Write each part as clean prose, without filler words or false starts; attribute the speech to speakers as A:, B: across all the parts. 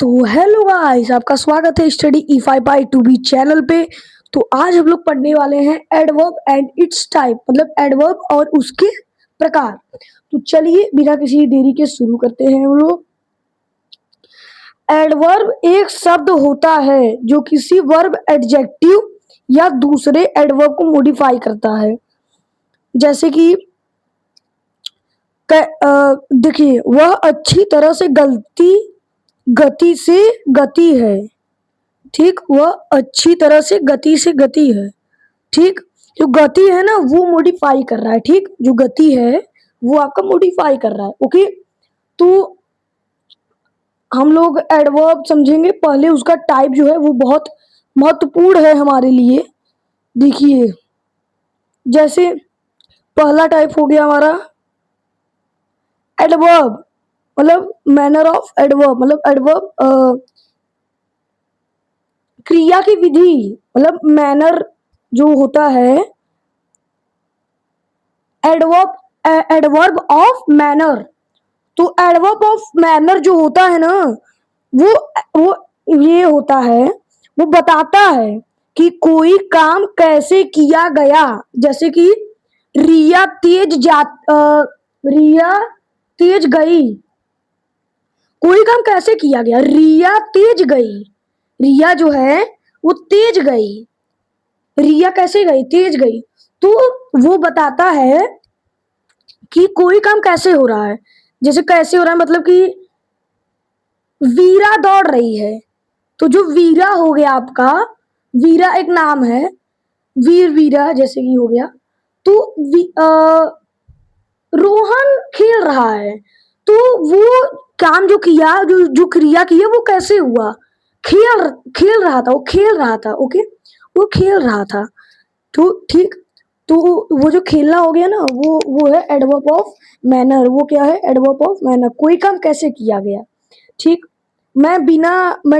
A: तो hello guys, आपका स्वागत है study E5 by 2B channel पे। तो आज हम लोग पढ़ने वाले हैं एडवर्ब एंड इट्स टाइप, मतलब एडवर्ब और उसके प्रकार। तो चलिए बिना किसी देरी के शुरू करते हैं हम लोग। एडवर्ब एक शब्द होता है जो किसी वर्ब, एडजेक्टिव या दूसरे एडवर्ब को मॉडिफाई करता है। जैसे कि देखिए, वह अच्छी तरह से गति से गति है। ठीक, वह अच्छी तरह से गति है। ठीक, जो गति है ना वो मॉडिफाई कर रहा है। ठीक, जो गति है वो आपका मॉडिफाई कर रहा है। ओके, तो हम लोग एडवर्ब समझेंगे। पहले उसका टाइप जो है वो बहुत महत्वपूर्ण है हमारे लिए। देखिए, जैसे पहला टाइप हो गया हमारा एडवर्ब, मतलब मैनर ऑफ एडवर्ब, मतलब एडवर्ब क्रिया की विधि, मतलब मैनर जो होता है। एडवर्ब ऑफ मैनर, तो एडवर्ब ऑफ मैनर जो होता है ना वो ये होता है, वो बताता है कि कोई काम कैसे किया गया। जैसे कि रिया तेज गई। कोई काम कैसे किया गया, रिया तेज गई। रिया जो है वो तेज गई। रिया कैसे गई, तेज गई। तो वो बताता है कि कोई काम कैसे हो रहा है। जैसे कैसे हो रहा है, मतलब कि वीरा दौड़ रही है। तो जो वीरा हो गया आपका, वीरा एक नाम है, वीरा जैसे कि हो गया। तो रोहन खेल रहा है। तो वो काम जो किया, जो क्रिया की है वो कैसे हुआ, खेल रहा था, वो खेल रहा था। ओके, वो खेल रहा था। तो ठीक, तो वो जो खेलना हो गया ना वो है एडवर्ब ऑफ मैनर। वो क्या है, एडवर्ब ऑफ मैनर, कोई काम कैसे किया गया। ठीक, मैं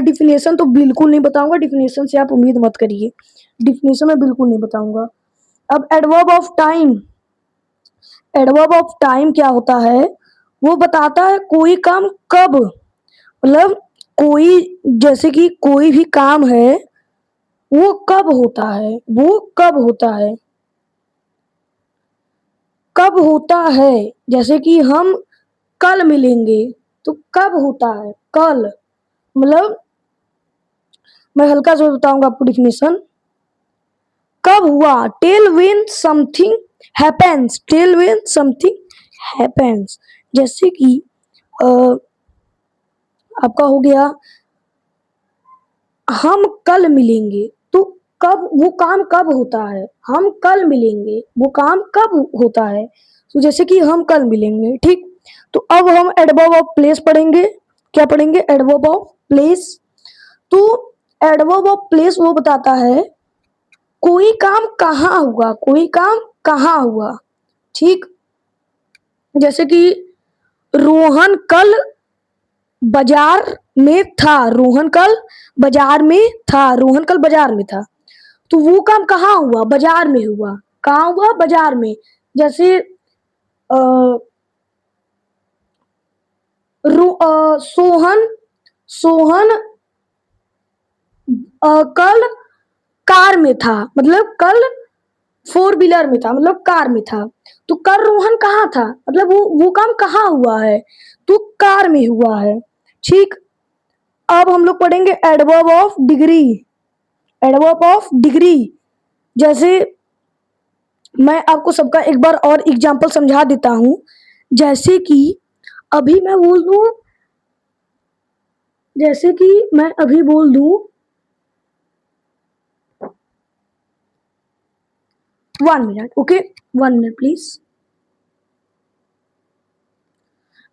A: डिफिनेशन तो बिल्कुल नहीं बताऊंगा। डिफिनेशन से आप उम्मीद मत करिए, डिफिनेशन मैं बिल्कुल नहीं बताऊंगा। अब adverb of time, adverb of time क्या होता है, वो बताता है कोई काम कब, मतलब कोई, जैसे कि कोई भी काम है वो कब होता है, वो कब होता है, कब होता है। जैसे कि हम कल मिलेंगे, तो कब होता है, कल। मतलब मैं हल्का सा बताऊंगा आपको डिफिनेशन। कब हुआ, tell when something happens, tell when something happens. जैसे कि आपका हो गया हम कल मिलेंगे, तो कब, वो काम कब होता है, हम कल मिलेंगे, वो काम कब होता है। तो जैसे कि हम कल मिलेंगे। ठीक, तो अब हम एडवर्ब ऑफ प्लेस पढ़ेंगे। क्या पढ़ेंगे, एडवर्ब ऑफ प्लेस। तो एडवर्ब ऑफ प्लेस वो बताता है कोई काम कहाँ हुआ, कोई काम कहाँ हुआ। ठीक, जैसे कि रोहन कल बाजार में था, रोहन कल बाजार में था, रोहन कल बाजार में था। तो वो काम कहाँ हुआ, बाजार में हुआ। कहाँ हुआ, बाजार में। जैसे सोहन सोहन कल कार में था, मतलब कल फोर व्हीलर में था, मतलब कार में था। तो कल रोहन कहाँ था, मतलब वो काम कहाँ हुआ है, तो कार में हुआ है। ठीक, अब हम लोग पढ़ेंगे adverb of degree, adverb of degree. जैसे मैं आपको सबका एक बार और एग्जांपल समझा देता हूं। जैसे कि अभी मैं बोल दूं, जैसे कि मैं अभी बोल दूं 1 मिनट। Okay, 1 minute please.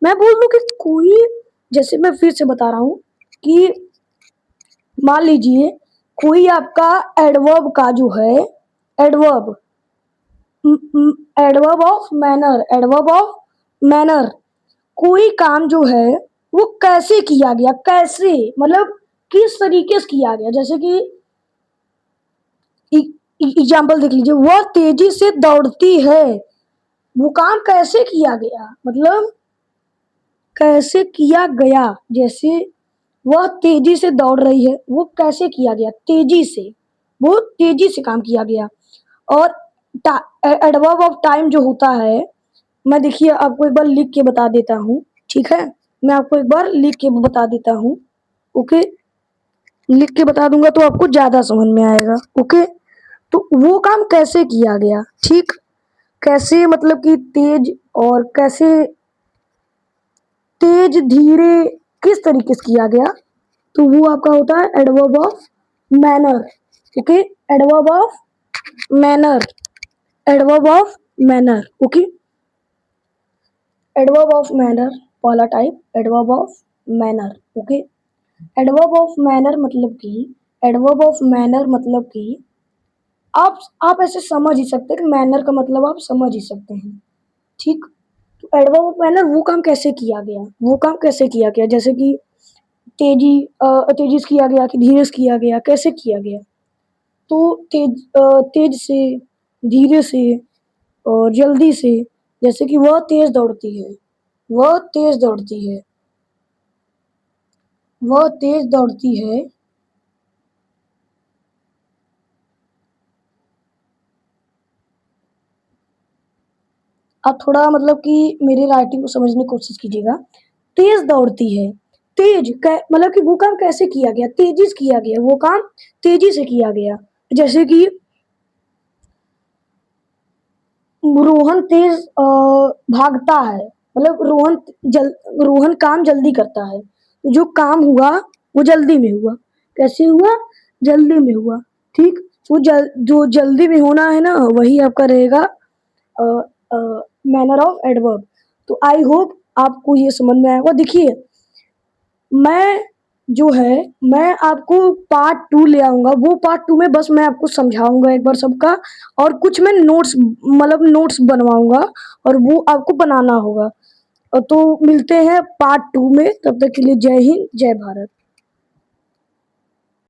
A: मैं बोल दूं कि कोई, जैसे मैं फिर से बता रहा हूं कि मान लीजिए कोई आपका एडवर्ब का जो है, adverb adverb of manner, adverb of manner, कोई काम जो है वो कैसे किया गया, कैसे मतलब किस तरीके से किया गया। जैसे कि एग्जाम्पल देख लीजिए, वह तेजी से दौड़ती है। वो काम कैसे किया गया, मतलब कैसे किया गया। जैसे वह तेजी से दौड़ रही है, वो कैसे किया गया? तेजी से, वो तेजी से काम किया गया। और एडवर्ब ऑफ टाइम जो होता है, मैं देखिए आपको एक बार लिख के बता देता हूँ, ठीक है? मैं आपको एक बार लिख के बता देता हूँ, ओके? लिख के बता दूंगा तो आपको ज्यादा समझ में आएगा, ओके? तो वो काम कैसे किया गया, ठीक? कैसे मतलब कि तेज, और कैसे तेज धीरे किस तरीके से किया गया, तो वो आपका होता है adverb of manner, okay? Adverb of manner, adverb of manner, okay? Adverb of manner पहला type, adverb of manner, okay? Adverb of manner मतलब कि, एडवर्ब ऑफ मैनर मतलब कि आप ऐसे समझ ही सकते हैं कि मैनर का मतलब आप समझ ही सकते हैं, ठीक? तो एडवर्ब ऑफ मैनर वो काम कैसे किया गया, वो काम कैसे किया गया, जैसे कि तेजी से किया गया कि धीरे से किया गया, कैसे किया गया? तो तेज से, धीरे से और जल्दी से। जैसे कि वह तेज दौड़ती है, वह तेज दौड़ती है, वह तेज दौड़ती है। आप थोड़ा मतलब कि मेरी राइटिंग को समझने की कोशिश कीजिएगा। तेज दौड़ती है, मतलब कि वो काम कैसे किया गया? तेजी से किया गया, वो काम तेजी से किया गया। जैसे कि रोहन तेज भागता है, मतलब रोहन काम जल्दी करता है। जो काम हुआ वो जल्दी में हुआ, कैसे हुआ? जल्दी में हुआ, ठीक? वो जो जल्दी में होना है ना, वही आपका रहेगा मैनर ऑफ एडवर्ब। तो आई होप आपको ये समझ में आएगा। देखिए, मैं जो है, मैं आपको पार्ट 2 ले आऊँगा, वो पार्ट 2 में बस मैं आपको समझाऊँगा एक बार सबका, और कुछ मैं नोट्स मतलब नोट्स बनवाऊँगा, और वो आपको बनाना होगा। तो मिलते हैं पार्ट 2 में, तब तक के लिए जय हिंद, जय भारत।